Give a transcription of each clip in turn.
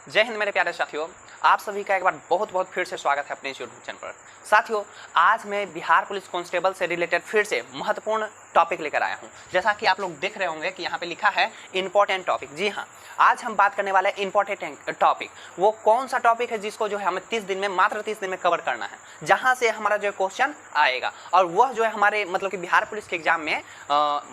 जय हिंद मेरे प्यारे साथियों, आप सभी का एक बार बहुत बहुत फिर से स्वागत है अपने इस यूट्यूब चैनल पर। साथियों, आज मैं बिहार पुलिस कांस्टेबल से रिलेटेड फिर से महत्वपूर्ण टॉपिक लेकर आया हूं। जैसा कि आप लोग देख रहे होंगे कि यहाँ पे लिखा है इंपॉर्टेंट टॉपिक। जी हाँ, आज हम बात करने वाले हैं इंपॉर्टेंट टॉपिक। वो कौन सा टॉपिक है जिसको जो है हमें 30 दिन में, मात्र 30 दिन में कवर करना है, जहाँ से हमारा जो है क्वेश्चन आएगा और वह जो है हमारे मतलब कि बिहार पुलिस के एग्जाम में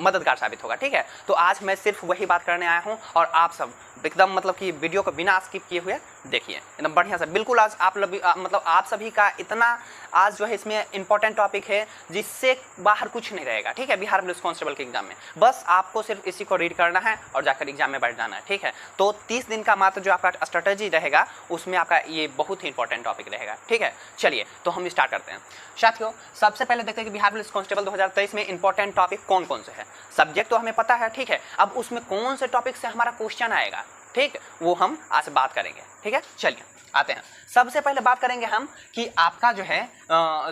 मददगार साबित होगा। ठीक है, तो आज मैं सिर्फ वही बात करने आया हूँ और आप सब एकदम मतलब कि वीडियो को बिना स्किप किए हुए देखिए एकदम बढ़िया से। बिल्कुल आज आप मतलब आप सभी का इतना आज जो है इसमें इंपॉर्टेंट टॉपिक है जिससे बाहर कुछ नहीं रहेगा। ठीक है, बिहार पुलिस कांस्टेबल के एग्जाम में बस आपको सिर्फ इसी को रीड करना है और जाकर एग्जाम में बैठ जाना है। ठीक है, तो 30 दिन का मात्र जो आपका स्ट्रेटजी रहेगा उसमें आपका ये बहुत ही इंपॉर्टेंट टॉपिक रहेगा। ठीक है, चलिए तो हम स्टार्ट करते हैं। साथियों, सबसे पहले देखते हैं कि बिहार पुलिस कांस्टेबल 2023 में इंपॉर्टेंट टॉपिक कौन कौन से है। सब्जेक्ट तो हमें पता है, ठीक है, अब उसमें कौन से टॉपिक से हमारा क्वेश्चन आएगा, ठीक, वो हम आज बात करेंगे। ठीक है, चलिए आते हैं। सबसे पहले बात करेंगे हम कि आपका जो है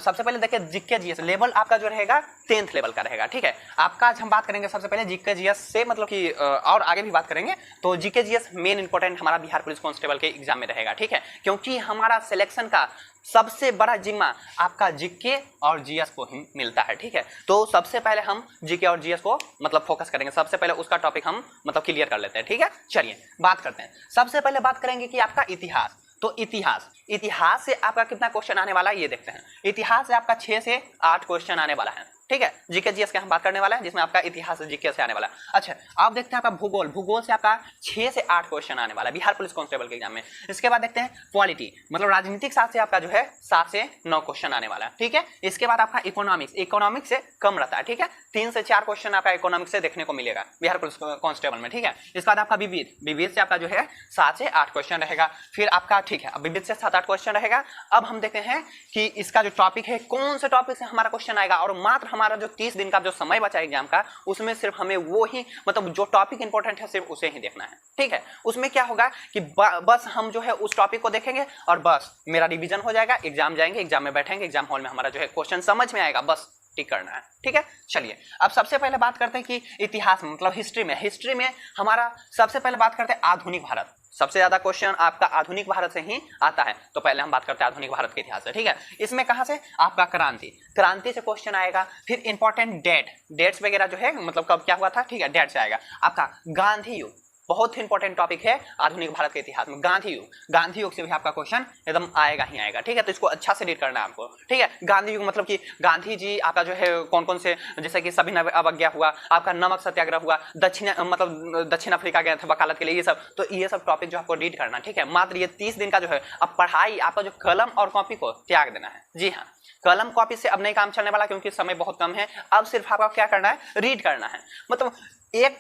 सबसे पहले देखिए जीके जीएस लेवल आपका जो रहेगा 10th लेवल का रहेगा। ठीक है, आपका आज हम बात करेंगे सबसे पहले जीके जीएस से, मतलब कि और आगे भी बात करेंगे। तो जीके जीएस मेन इंपॉर्टेंट हमारा बिहार पुलिस कांस्टेबल के एग्जाम में रहेगा। ठीक है, क्योंकि हमारा सिलेक्शन का सबसे बड़ा जिम्मा आपका जीके और जीएस को ही मिलता है। ठीक है, तो सबसे पहले हम जीके और जीएस को मतलब फोकस करेंगे। सबसे पहले उसका टॉपिक हम मतलब क्लियर कर लेते हैं। ठीक है, चलिए बात करते हैं। सबसे पहले बात करेंगे कि आपका इतिहास। तो इतिहास से आपका कितना क्वेश्चन आने वाला है ये देखते हैं। इतिहास से आपका 6 से 8 क्वेश्चन आने वाला है। ठीक है, जीके जीएस के हम बात करने वाला है जिसमें आपका इतिहास जीके से आने वाला है। अच्छा, आप देखते हैं आपका भूगोल से आपका 6 से 8 क्वेश्चन आने वाला है बिहार पुलिस कांस्टेबल के एग्जाम में। इसके बाद देखते हैं पॉलिटी, मतलब राजनीतिक शास्त्र से आपका जो है 7 से 9 क्वेश्चन आने वाला है। ठीक है, इसके बाद आपका इकोनॉमिक्स से कम रहता है। ठीक है, 3 से 4 क्वेश्चन आपका इकोनॉमिक्स से देखने को मिलेगा बिहार पुलिस कांस्टेबल में। ठीक है, इसके बाद आपका विविध से आपका जो है 7 से 8 क्वेश्चन रहेगा। फिर आपका ठीक है, विविध से 7-8 क्वेश्चन रहेगा। अब हम देखते हैं कि इसका जो टॉपिक है कौन से टॉपिक से हमारा क्वेश्चन आएगा, और मात्र हमारा जो 30 दिन का जो समय बचा एग्जाम का उसमें सिर्फ हमें वो ही मतलब जो टॉपिक इंपॉर्टेंट है सिर्फ उसे ही देखना है। ठीक है, उसमें क्या होगा कि बस हम जो है उस टॉपिक को देखेंगे और बस मेरा रिवीजन हो जाएगा, एग्जाम जाएंगे, एग्जाम में बैठेंगे, एग्जाम हॉल में हमारा जो है क्वेश्चन समझ में आएगा, बस टिक करना है। ठीक है, चलिए अब सबसे पहले बात करते हैं कि इतिहास में मतलब हिस्ट्री में हमारा सबसे पहले बात करते हैं आधुनिक भारत। सबसे ज्यादा क्वेश्चन आपका आधुनिक भारत से ही आता है, तो पहले हम बात करते हैं आधुनिक भारत के इतिहास से। ठीक है, इसमें कहां से आपका क्रांति से क्वेश्चन आएगा। फिर इंपॉर्टेंट डेट्स वगैरह जो है मतलब कब क्या हुआ था, ठीक है, डेट से आएगा। आपका गांधी युग बहुत ही इंपॉर्टेंट टॉपिक है आधुनिक भारत के इतिहास में। गांधी युग से भी आपका क्वेश्चन एकदम आएगा ही आएगा। ठीक है, तो इसको अच्छा से रीड करना है आपको। ठीक है, गांधी युग मतलब कि गांधी जी आपका जो है कौन कौन से, जैसे कि सभी अवज्ञा हुआ, आपका नमक सत्याग्रह हुआ, दक्षिण अफ्रीका गए थे वकालत के लिए, ये सब, तो ये सब टॉपिक जो आपको रीड करना। ठीक है, मात्र ये 30 दिन का जो है अब पढ़ाई आपका जो कलम और कॉपी को त्याग देना है। जी हाँ, कलम कॉपी से अब नहीं काम चलने वाला क्योंकि समय बहुत कम है। अब सिर्फ आपको क्या करना है, रीड करना है। मतलब एक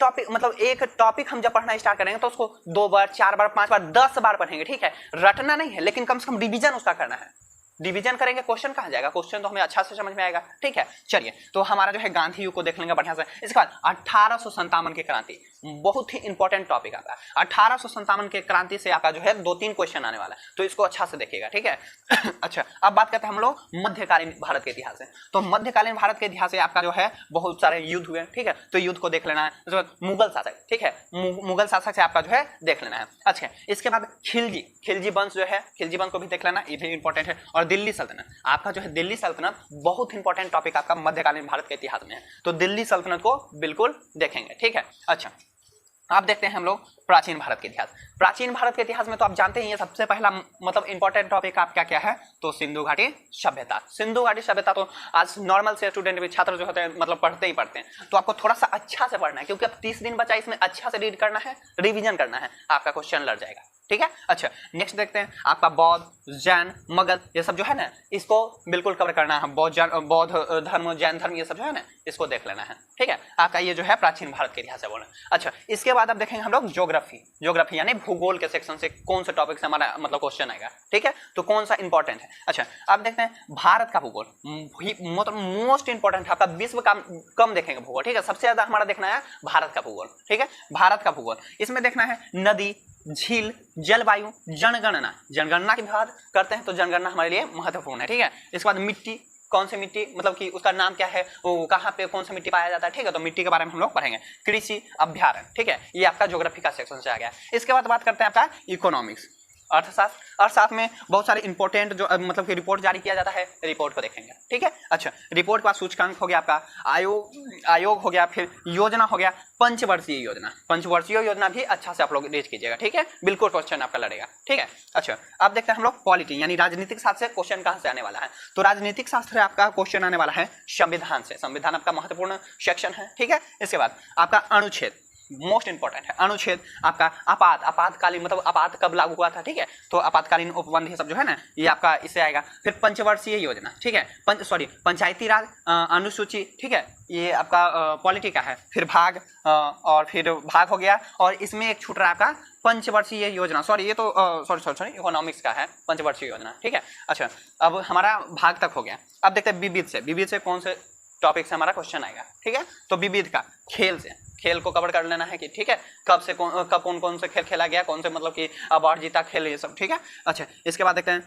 टॉपिक हम जब पढ़ना स्टार्ट करेंगे तो उसको 2 बार 4 बार 5 बार 10 बार पढ़ेंगे। ठीक है, रटना नहीं है, लेकिन कम से कम रिवीजन उसका करना है। डिवीजन करेंगे, क्वेश्चन कहाँ जाएगा, क्वेश्चन तो हमें अच्छा से समझ में आएगा। ठीक है, चलिए तो हमारा जो है गांधी युग को देख लेंगे बढ़िया से। इसके बाद 1857 की क्रांति बहुत ही इंपॉर्टेंट टॉपिक आता है। 1857 के क्रांति से आपका जो है 2-3 क्वेश्चन आने वाला है, तो इसको अच्छा से देखिएगा। ठीक है, अच्छा अब बात करते हैं हम लोग मध्यकालीन भारत के इतिहास से। तो मध्यकालीन भारत के इतिहास से आपका जो है बहुत सारे युद्ध हुए। ठीक है, तो युद्ध को देख लेना है। उसके बाद मुगल शासक, ठीक है, मुगल शासक से आपका जो है देख लेना है। अच्छा, इसके बाद खिलजी वंश जो है, खिलजी वंश को भी देख लेना, ये भी इंपॉर्टेंट है। और दिल्ली सल्तनत, आपका जो है दिल्ली सल्तनत बहुत इंपॉर्टेंट टॉपिक आपका मध्यकालीन भारत के इतिहास में है, तो दिल्ली सल्तनत को बिल्कुल देखेंगे। ठीक है, अच्छा आप देखते हैं हम लोग प्राचीन भारत के इतिहास। प्राचीन भारत के इतिहास में तो आप जानते हैं ये सबसे पहला मतलब इंपॉर्टेंट टॉपिक आपका क्या है, तो सिंधु घाटी सभ्यता तो आज नॉर्मल से स्टूडेंट भी, छात्र जो होते हैं मतलब पढ़ते हैं, तो आपको थोड़ा सा अच्छा से पढ़ना है क्योंकि अब 30 दिन बचा, इसमें अच्छा से रीड करना है, रिवीजन करना है, आपका क्वेश्चन लड़ जाएगा। ठीक है, अच्छा नेक्स्ट देखते हैं आपका बौद्ध, जैन, मगध, ये सब जो है ना इसको बिल्कुल कवर करना है। बौद्ध धर्म, जैन धर्म, ये सब जो है ना इसको देख लेना है। ठीक है, आपका ये जो है प्राचीन भारत के इतिहास है बोलना। अच्छा, इसके बाद अब देखेंगे हम लोग ज्योग्राफी यानी भूगोल के सेक्शन से कौन से टॉपिक से हमारा मतलब क्वेश्चन आएगा। ठीक है, तो कौन सा इंपॉर्टेंट है। अच्छा, आप देखते हैं भारत का भूगोल मतलब मोस्ट इंपॉर्टेंट है आपका, विश्व का कम देखेंगे भूगोल। ठीक है, सबसे ज्यादा हमारा देखना है भारत का भूगोल। ठीक है, भारत का भूगोल, इसमें देखना है नदी, झील, जलवायु, जनगणना की बात करते हैं तो जनगणना हमारे लिए महत्वपूर्ण है। ठीक है, इसके बाद मिट्टी, कौन सी मिट्टी मतलब कि उसका नाम क्या है, वो कहाँ पे कौन सा मिट्टी पाया जाता है। ठीक है, तो मिट्टी के बारे में हम लोग पढ़ेंगे। कृषि अभ्यारण्य, ठीक है, ये आपका ज्योग्राफी का सेक्शन से आ गया। इसके बाद बात करते हैं आपका इकोनॉमिक्स। अर्थशास्त्र। अर्थशास्त्र में बहुत सारे इंपॉर्टेंट जो मतलब कि रिपोर्ट जारी किया जाता है, रिपोर्ट को देखेंगे, ठीक है। अच्छा, रिपोर्ट का सूचकांक हो गया आपका, आयोग हो गया, फिर योजना हो गया, पंचवर्षीय योजना। पंचवर्षीय योजना भी अच्छा से आप लोग रीड कीजिएगा, ठीक है, बिल्कुल क्वेश्चन आपका लड़ेगा, ठीक है। अच्छा, अब देखते हैं हम लोग पॉलिटी यानी राजनीतिक शास्त्र से क्वेश्चन कहां से आने वाला है। तो राजनीतिक शास्त्र से आपका क्वेश्चन आने वाला है संविधान से। संविधान आपका महत्वपूर्ण सेक्शन है, ठीक है। इसके बाद आपका अनुच्छेद, मोस्ट इंपॉर्टेंट है अनुच्छेद आपका। आपातकालीन मतलब आपात कब लागू हुआ था, ठीक है, तो आपातकालीन उपबंध ये सब जो है ना, ये आपका इससे आएगा। फिर पंचवर्षीय योजना, ठीक है, पंचायती राज अनुसूची, ठीक है, ये आपका पॉलिटी का है। फिर भाग और फिर भाग हो गया, और इसमें एक छूट रहा है आपका पंचवर्षीय योजना, सॉरी ये तो सॉरी इकोनॉमिक्स का है पंचवर्षीय योजना, ठीक है। अच्छा, अब हमारा भाग तक हो गया। अब देखते हैं विविध से कौन से टॉपिक से हमारा क्वेश्चन आएगा, ठीक है। तो विविध का खेल से, खेल को कवर कर लेना है कि ठीक है, कब कौन से खेल खेला गया, कौन से मतलब कि अवार्ड जीता खेल, ये सब, ठीक है। अच्छा, इसके बाद देखते हैं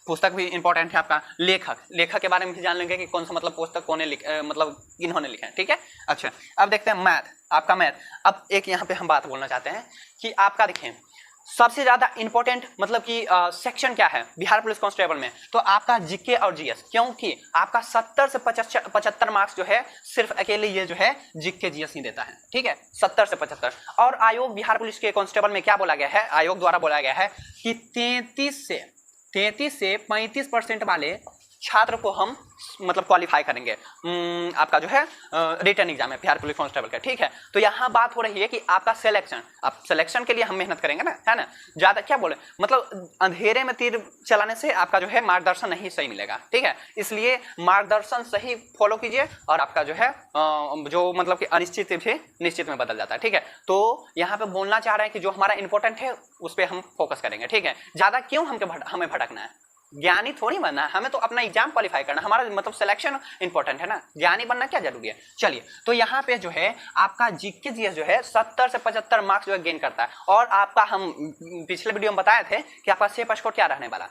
पुस्तक भी इंपॉर्टेंट है आपका। लेखक के बारे में भी जान लेंगे कि कौन सा मतलब पुस्तक मतलब किन्होंने लिखा है, ठीक है। अच्छा, अब देखते हैं मैथ। अब एक यहाँ पे हम बात बोलना चाहते हैं कि आपका देखिए सबसे ज्यादा इंपॉर्टेंट मतलब कि सेक्शन क्या है बिहार पुलिस कांस्टेबल में, तो आपका जीके और जीएस, क्योंकि आपका 70 से 75 मार्क्स जो है सिर्फ अकेले ये जो है जीके जीएस ही देता है, ठीक है, 70 से 75। और आयोग बिहार पुलिस के कांस्टेबल में क्या बोला गया है, आयोग द्वारा बोला गया है कि 33 से 35% वाले छात्र को हम मतलब क्वालिफाई करेंगे आपका जो है रिटर्न एग्जाम है बिहार पुलिस कांस्टेबल का, ठीक है। तो यहाँ बात हो रही है कि आपका सिलेक्शन के लिए हम मेहनत करेंगे ना, है ना, ज्यादा क्या बोले मतलब अंधेरे में तीर चलाने से आपका जो है मार्गदर्शन नहीं सही मिलेगा, ठीक है। इसलिए मार्गदर्शन सही फॉलो कीजिए और आपका जो है जो मतलब कि अनिश्चित भी निश्चित में बदल जाता है, ठीक है। तो यहाँ पे बोलना चाह रहे हैं कि जो हमारा इंपॉर्टेंट है उस पर हम फोकस करेंगे, ठीक है। ज्यादा क्यों हमें भटकना है, ज्ञानी थोड़ी बनना है, हमें तो अपना एग्जाम क्वालिफाई करना, हमारा मतलब सिलेक्शन इंपॉर्टेंट है ना, ज्ञानी बनना क्या जरूरी है। चलिए, तो यहाँ पे जो है आपका जीके जीएस जो है 70 से 75 मार्क्स जो है गेन करता है। और आपका हम पिछले वीडियो में बताए थे कि आपका सेफ स्कोर क्या रहने वाला,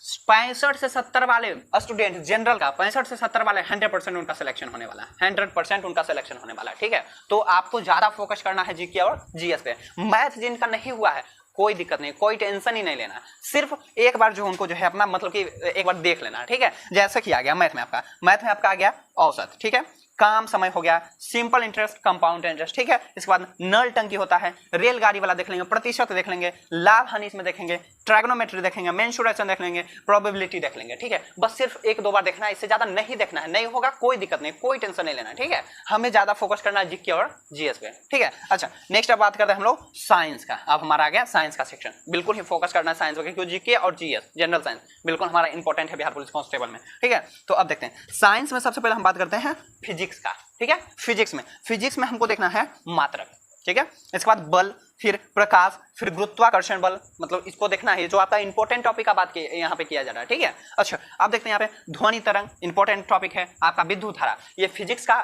65 से 70 वाले स्टूडेंट जनरल का 65 से 70 वाले 100% उनका सिलेक्शन होने वाला है, 100% उनका सिलेक्शन होने वाला है, ठीक है। तो आपको ज्यादा फोकस करना है जीके और जीएस पे। मैथ जिनका नहीं हुआ है कोई दिक्कत नहीं, कोई टेंशन ही नहीं लेना, सिर्फ एक बार जो उनको जो है अपना मतलब कि एक बार देख लेना, ठीक है। जैसे कि आ गया मैथ में आपका आ गया औसत, ठीक है, काम समय हो गया, सिंपल इंटरेस्ट, कंपाउंड इंटरेस्ट, ठीक है। इसके बाद नल टंकी होता है, रेलगाड़ी वाला देख लेंगे, प्रतिशत देख लेंगे, लाभ हानि इसमें देखेंगे, ट्रायगोनोमेट्री देखेंगे, मेंसुरेशन देख लेंगे, प्रोबेबिलिटी देख लेंगे, ठीक है। बस सिर्फ 1-2 बार देखना है, इससे ज्यादा नहीं देखना है, नहीं होगा कोई दिक्कत नहीं, कोई टेंशन नहीं लेना, ठीक है। हमें ज्यादा फोकस करना है जीके और जीएस पे, ठीक है। अच्छा, नेक्स्ट अब बात करते हैं हम लोग साइंस का। अब हमारा आ गया साइंस का सेक्शन, बिल्कुल ही फोकस करना है साइंस पे, क्योंकि जीके और जीएस जनरल साइंस बिल्कुल हमारा इंपॉर्टेंट है बिहार पुलिस कांस्टेबल में, ठीक है। तो अब देखते हैं साइंस में सबसे पहले हम बात करते हैं फिजिक्स का, ठीक है। फिजिक्स में हमको देखना है मात्रक, ठीक है। इसके बाद बल, फिर प्रकाश, फिर गुरुत्वाकर्षण बल, मतलब इसको देखना है, जो आपका इंपॉर्टेंट टॉपिक का बात यहाँ पे किया जा रहा है, ठीक है। अच्छा, आप देखते हैं यहाँ पे ध्वनि तरंग इंपॉर्टेंट टॉपिक है, आपका विद्युत धारा, ये फिजिक्स का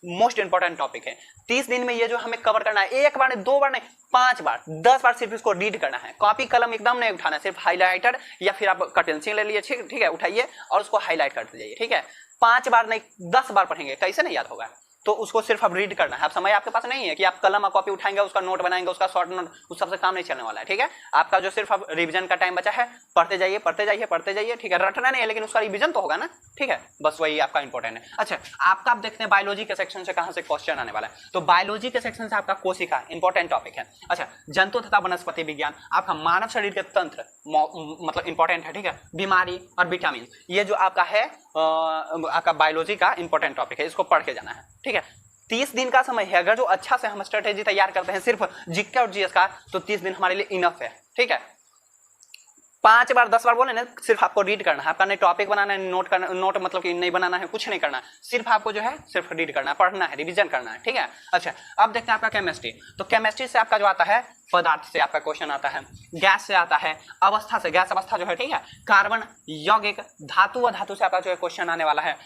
मोस्ट इंपॉर्टेंट टॉपिक है। 30 दिन में ये जो हमें कवर करना है, 1 बार नहीं, 2 बार नहीं, 5 बार 10 बार सिर्फ इसको रीड करना है। कॉपी कलम एकदम नहीं उठाना है, सिर्फ हाईलाइटर या फिर आप पेंसिल ले लिए, ठीक है, उठाइए और उसको हाईलाइट करते जाइए, ठीक है। 5 बार नहीं 10 बार पढ़ेंगे, कैसे नहीं याद होगा, तो उसको सिर्फ अब रीड करना है। अब समय आपके पास नहीं है कि आप कलम और कॉपी उठाएंगे, उसका नोट बनाएंगे, उसका शॉर्ट नोट, उस सबसे काम नहीं चलने वाला है, ठीक है। आपका जो सिर्फ अब रिवीजन का टाइम बचा है, पढ़ते जाइए, ठीक है। रटना नहीं है लेकिन उसका रिवीजन तो होगा ना, ठीक है, बस वही आपका इंपॉर्टेंट है। अच्छा, आपका आप देखते हैं बायोलॉजी के सेक्शन से कहां से क्वेश्चन आने वाला है, तो बायोलॉजी के सेक्शन से आपका कोशिका इंपॉर्टेंट टॉपिक है। अच्छा, जंतु तथा वनस्पति विज्ञान, आपका मानव शरीर के तंत्र मतलब इंपॉर्टेंट है, ठीक है। बीमारी और विटामिन, ये जो आपका है आपका बायोलॉजी का इंपॉर्टेंट टॉपिक है, इसको पढ़ के जाना है, ठीक है। 30 दिन का समय है, अगर जो अच्छा से हम स्ट्रेटेजी तैयार करते हैं सिर्फ जीके और जीएस का, तो 30 दिन हमारे लिए इनफ है, ठीक है। 5 बार 10 बार बोले ना, सिर्फ आपको रीड करना है, आपका नहीं टॉपिक बनाना है, नोट मतलब कि नहीं बनाना है, कुछ नहीं करना, सिर्फ आपको जो है सिर्फ रीड करना है, पढ़ना है, रिवीजन करना है, ठीक है। अच्छा, अब देखते हैं आपका केमिस्ट्री, तो केमिस्ट्री से आपका जो आता है पदार्थ से आपका क्वेश्चन आता है, गैस से आता है, अवस्था से, गैस अवस्था जो है, ठीक है, कार्बन, यौगिक, धातु व धातु से आपका जो है क्वेश्चन आने वाला है,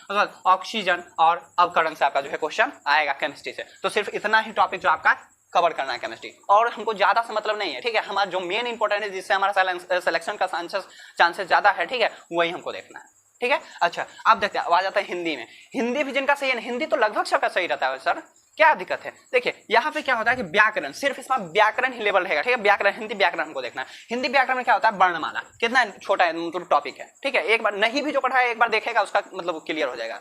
ऑक्सीजन और अवकरण से आपका जो है क्वेश्चन आएगा केमिस्ट्री से। तो सिर्फ इतना ही टॉपिक जो आपका कवर करना है केमिस्ट्री, और हमको ज्यादा से मतलब नहीं है, ठीक है। हमारा जो मेन इंपॉर्टेंट है, जिससे हमारा सिलेक्शन का चांसेस ज्यादा है, ठीक है, वही हमको देखना है, ठीक है। अच्छा अब देखते हैं, आ जाता है हिंदी में। हिंदी भी जिनका सही है, हिंदी तो लगभग सबका सही रहता है सर, क्या दिक्कत है। देखिए यहाँ पे क्या होता है कि व्याकरण, सिर्फ इसमें व्याकरण ही लेवल रहेगा, ठीक है। व्याकरण, हिंदी व्याकरण हमको देखना है। हिंदी व्याकरण में क्या होता है, वर्णमाला, कितना छोटा है मतलब टॉपिक है, ठीक है। एक बार नहीं भी जो पढ़ा है एक बार देखेगा उसका मतलब क्लियर हो जाएगा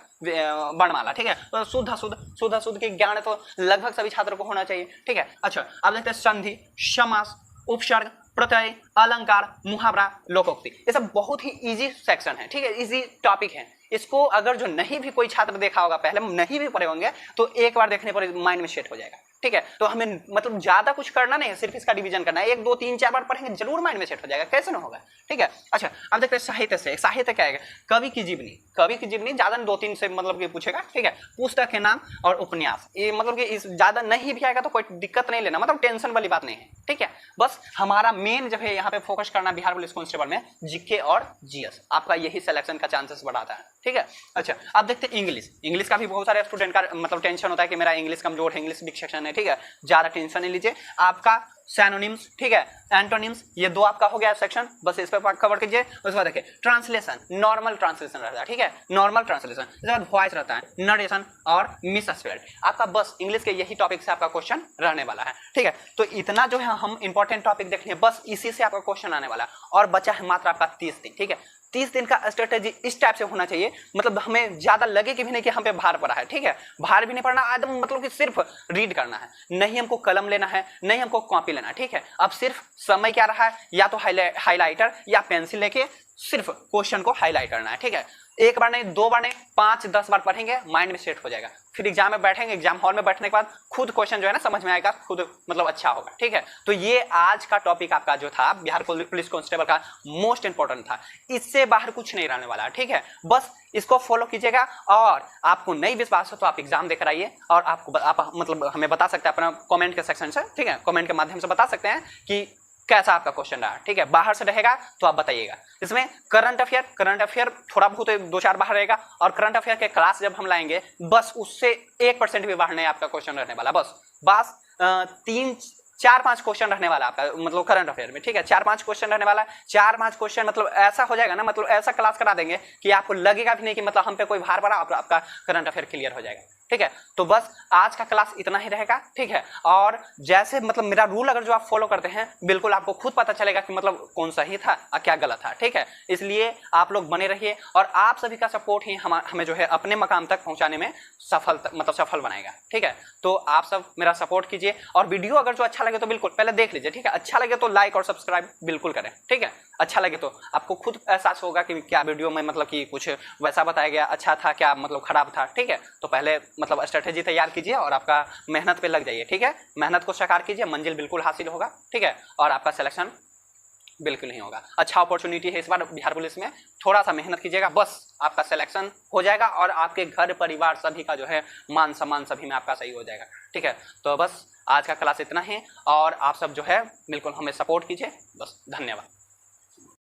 वर्णमाला, ठीक है। तो शुद्ध के ज्ञान तो लगभग सभी छात्रों को होना चाहिए, ठीक है। अच्छा अब देखते हैं संधि, समास, उपसर्ग, प्रत्यय, अलंकार, मुहावरा, लोकोक्ति, ये सब बहुत ही इजी सेक्शन है, ठीक है, इजी टॉपिक है। इसको अगर जो नहीं भी कोई छात्र देखा होगा, पहले नहीं भी पढ़े होंगे, तो एक बार देखने पर माइंड में सेट हो जाएगा, ठीक है। तो हमें मतलब ज्यादा कुछ करना नहीं है, सिर्फ इसका डिवीजन करना है। 1 2 3 4 बार पढ़ेंगे जरूर माइंड में सेट हो जाएगा, कैसे ना होगा, ठीक है। अच्छा अब देखते हैं साहित्य से। साहित्य क्या है, कवि की जीवनी, कवि की जीवनी ज्यादा 2-3 से मतलब कि पूछेगा, ठीक है। पुस्तक के नाम और उपन्यास, ये मतलब कि इस ज्यादा नहीं भी आएगा तो कोई दिक्कत नहीं लेना, मतलब टेंशन वाली बात नहीं है, ठीक है। बस हमारा मेन जो है यहाँ पे फोकस करना बिहार पुलिस कांस्टेबल में जीके और जीएस, आपका यही सिलेक्शन का चांसेस बढ़ाता है, ठीक है। अच्छा अब देखते हैं इंग्लिश। इंग्लिश का भी बहुत सारे स्टूडेंट का मतलब टेंशन होता है कि मेरा इंग्लिश कमजोर है, इंग्लिश वीक सेक्शन है, ठीक है। ज्यादा टेंशन नहीं लीजिए, आपका सैनोनिम्स, ठीक है, एंटोनिम्स, ये 2 आपका हो गया सेक्शन, बस इस पे कवर कीजिए। उसके बाद देखिए ट्रांसलेशन, नॉर्मल ट्रांसलेशन रहता है, ठीक है, नॉर्मल ट्रांसलेशन। उसके बाद वॉइस रहता है, नरेशन और मिसस्पेल्ड, आपका बस इंग्लिश के यही टॉपिक से आपका क्वेश्चन रहने वाला है, ठीक है। तो इतना जो है हम इंपॉर्टेंट टॉपिक देख लिए, बस इसी से आपका क्वेश्चन आने वाला है। और बचा है मात्र आपका 30 दिन, ठीक है। 30 दिन का स्ट्रेटेजी इस टाइप से होना चाहिए, मतलब हमें ज्यादा लगे कि भी नहीं कि हम पे भार पड़ा है, ठीक है। भार भी नहीं पड़ना एकदम, मतलब कि सिर्फ रीड करना है, नहीं हमको कलम लेना है, नहीं हमको कॉपी लेना है, ठीक है। अब सिर्फ समय क्या रहा है, या तो हाईलाइटर या पेंसिल लेके सिर्फ क्वेश्चन को हाईलाइट करना है, ठीक है। 1 बार नहीं, 2 बार नहीं, 5-10 बार पढ़ेंगे, माइंड में सेट हो जाएगा। फिर एग्जाम में बैठेंगे, एग्जाम हॉल में बैठने के बाद खुद क्वेश्चन जो है ना समझ में आएगा, खुद मतलब अच्छा होगा, ठीक है। तो ये आज का टॉपिक आपका जो था बिहार पुलिस कांस्टेबल का मोस्ट इंपॉर्टेंट था, इससे बाहर कुछ नहीं रहने वाला है, ठीक है। बस इसको फॉलो कीजिएगा, और आपको नहीं विश्वास हो तो आप एग्जाम देकर आइए, और आप मतलब हमें बता सकते हैं अपना कमेंट के सेक्शन से, ठीक है, कमेंट के माध्यम से बता सकते हैं कि कैसा आपका क्वेश्चन रहा, ठीक है। बाहर से रहेगा तो आप बताइएगा। इसमें करंट अफेयर थोड़ा बहुत 2-4 बाहर रहेगा, और करंट अफेयर के क्लास जब हम लाएंगे बस उससे 1% भी बाहर नहीं आपका क्वेश्चन रहने वाला, बस 3-4-5 क्वेश्चन रहने वाला आपका मतलब करंट अफेयर में, ठीक है। 4-5 क्वेश्चन रहने वाला है, 4-5 क्वेश्चन मतलब ऐसा हो जाएगा ना, मतलब ऐसा क्लास करा देंगे कि आपको लगेगा भी नहीं कि मतलब हम पे कोई भार पड़ा, आपका करंट अफेयर क्लियर हो जाएगा, ठीक है। तो बस आज का क्लास इतना ही रहेगा, ठीक है। और जैसे मतलब मेरा रूल अगर जो आप फॉलो करते हैं, बिल्कुल आपको खुद पता चलेगा कि मतलब कौन सही था और क्या गलत था, ठीक है। इसलिए आप लोग बने रहिए, और आप सभी का सपोर्ट ही हमें जो है अपने मकाम तक पहुंचाने में सफल बनाएगा, ठीक है। तो आप सब मेरा सपोर्ट कीजिए, और वीडियो अगर जो अच्छा लगे तो बिल्कुल पहले देख लीजिए, ठीक है। अच्छा लगे तो लाइक और सब्सक्राइब बिल्कुल करें, ठीक है। अच्छा लगे तो आपको खुद एहसास होगा कि क्या वीडियो में मतलब कि कुछ वैसा बताया गया, अच्छा था क्या मतलब खराब था, ठीक है। तो पहले मतलब स्ट्रेटेजी तैयार कीजिए और आपका मेहनत पे लग जाइए, ठीक है। मेहनत को साकार कीजिए, मंजिल बिल्कुल हासिल होगा, ठीक है। और आपका सिलेक्शन बिल्कुल नहीं होगा। अच्छा अपॉर्चुनिटी है इस बार बिहार पुलिस में, थोड़ा सा मेहनत कीजिएगा, बस आपका सिलेक्शन हो जाएगा, और आपके घर परिवार सभी का जो है मान सम्मान सभी में आपका सही हो जाएगा, ठीक है। तो बस आज का क्लास इतना ही, और आप सब जो है बिल्कुल हमें सपोर्ट कीजिए, बस धन्यवाद।